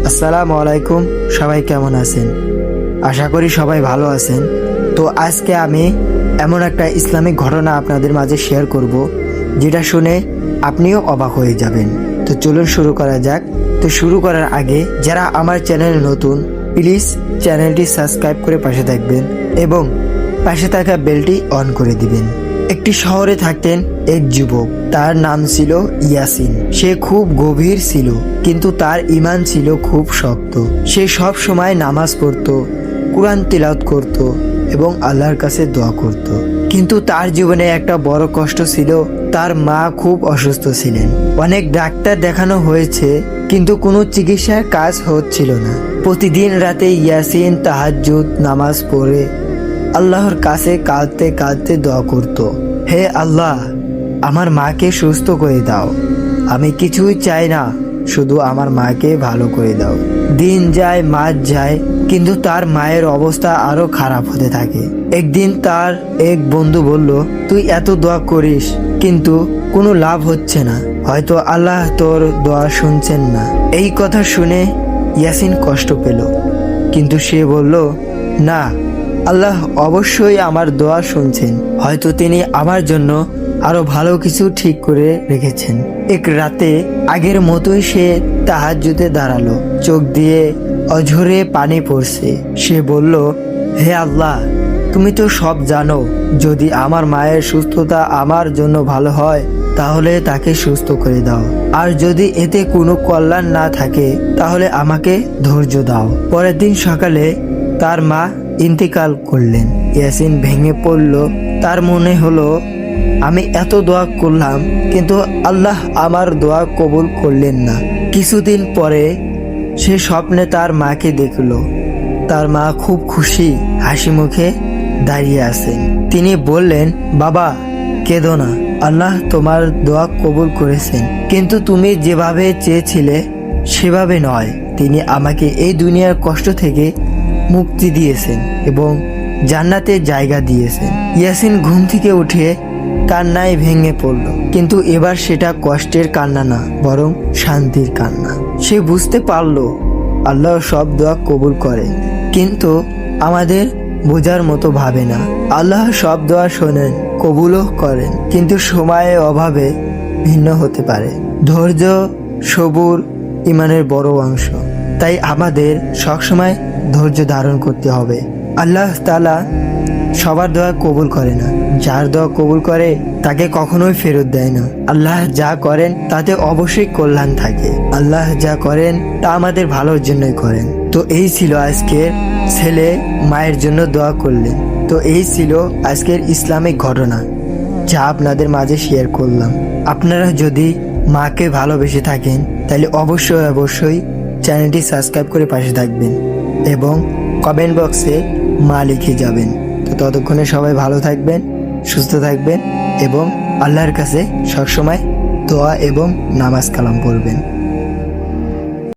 আসসালামু আলাইকুম। সবাই কেমন আছেন? আশা করি সবাই ভালো আছেন। তো আজকে আমি এমন একটা ইসলামিক ঘটনা আপনাদের মাঝে শেয়ার করব, যেটা শুনে আপনিও অবাক হয়ে যাবেন। তো চলুন শুরু করা যাক। তো শুরু করার আগে যারা আমার চ্যানেলে নতুন, প্লিজ চ্যানেলটি সাবস্ক্রাইব করে পাশে থাকবেন এবং পাশে থাকা বেলটি অন করে দিবেন। একটি শহরে থাকতেন এক যুবক, তার নাম ছিল ইয়াসিন। সে খুব গভীর ছিল, কিন্তু তার ঈমান ছিল খুব শক্ত। সে সব সময় নামাজ পড়তো, কুরআন তিলাওয়াত করত এবং আল্লাহর কাছে দোয়া করত। কিন্তু তার জীবনে একটা বড় কষ্ট ছিল। তার মা খুব অসুস্থ ছিলেন। অনেক ডাক্তার দেখানো হয়েছে, কিন্তু কোনো চিকিৎসার কাজ হচ্ছিল না। প্রতিদিন রাতে ইয়াসিন তাহাজ্জুদ নামাজ পড়ে আল্লাহর কাছে কাঁদতে কাঁদতে দোয়া করত, হে আল্লাহ, আমার মাকে সুস্থ করে দাও। আমি কিছুই চাই না, শুধু আমার মাকে ভালো করে দাও। দিন যায়, মাস যায়, কিন্তু তার মায়ের অবস্থা আরো খারাপ হতে থাকে। একদিন তার এক বন্ধু বলল, তুই এত দোয়া করিস, কিন্তু কোনো লাভ হচ্ছে না, হয়তো আল্লাহ তোর দোয়া শুনছেন না। এই কথা শুনে ইয়াসিন কষ্ট পেল, কিন্তু সে বলল, না, আল্লাহ অবশ্যই আমার দোয়া শুনছেন। হয়তো তিনি আমার জন্য আরো ভালো কিছু ঠিক করে রেখেছেন। এক রাতে আগের মতোই সে তাহাজ্জুদে দাঁড়ালো, চোখ দিয়ে অঝরে পানি পড়ছে। সে বলল, হে আল্লাহ, তুমি তো সব জানো। যদি আমার মায়ের সুস্থতা আমার জন্য ভালো হয়, তাহলে তাকে সুস্থ করে দাও। আর যদি এতে কোনো কল্যাণ না থাকে, তাহলে আমাকে ধৈর্য দাও। পরের দিন সকালে তার মা ইন্তেকাল করলেন। ইয়াসিন ভেঙে পড়ল। তার মনে হলো, আমি এত দোয়া করলাম, কিন্তু আল্লাহ আমার দোয়া কবুল করলেন না। কিছুদিন পরে সে স্বপ্নে তার মাকে দেখল। তার মা খুব খুশি, হাসি মুখে দাঁড়িয়ে আছেন। তিনি বললেন, বাবা, কেঁদো না, আল্লাহ তোমার দোয়া কবুল করেছেন, কিন্তু তুমি যেভাবে চেয়েছিলে সেভাবে নয়। তিনি আমাকে এই দুনিয়ার কষ্ট থেকে মুক্তি দিয়েছেন এবং জান্নাতে জায়গা দিয়েছেন। ইয়াসিন ঘুম থেকে উঠে কান্নায় ভেঙে পড়ল, কিন্তু এবার সেটা কষ্টের কান্না না, বরং শান্তির কান্না। সে বুঝতে পারল আল্লাহ সব দোয়া কবুল করেন, কিন্তু আমাদের বোঝার মতো ভাবে না। আল্লাহ সব দোয়া শোনেন, কবুলও করেন, কিন্তু সময়ের অভাবে ভিন্ন হতে পারে। ধৈর্য, সবুর ইমানের বড় অংশ। তাই আমাদের সবসময় ধৈর্য ধারণ করতে হবে। আল্লাহ তাআলা সবার দোয়া কবুল করে না, যার দোয়া কবুল করে তাকে কখনোই ফেরত দেয় না। আল্লাহ যা করেন তাতে অবশ্যই কল্যাণ থাকে। আল্লাহ যা করেন তা আমাদের ভালোর জন্যই করেন। তো এই ছিল আজকের ছেলে মায়ের জন্য দোয়া করলেন। তো এই ছিল আজকের ইসলামিক ঘটনা, যা আপনাদের মাঝে শেয়ার করলাম। আপনারা যদি মাকে ভালোবেসে থাকেন, তাহলে অবশ্যই চ্যানেলটি সাবস্ক্রাইব করে পাশে থাকবেন এবং কমেন্ট বক্সে মা লিখে যাবেন। তো ততক্ষণে সবাই ভালো থাকবেন, সুস্থ থাকবেন এবং আল্লাহর কাছে সবসময় দোয়া এবং নামাজ কালাম পড়বেন।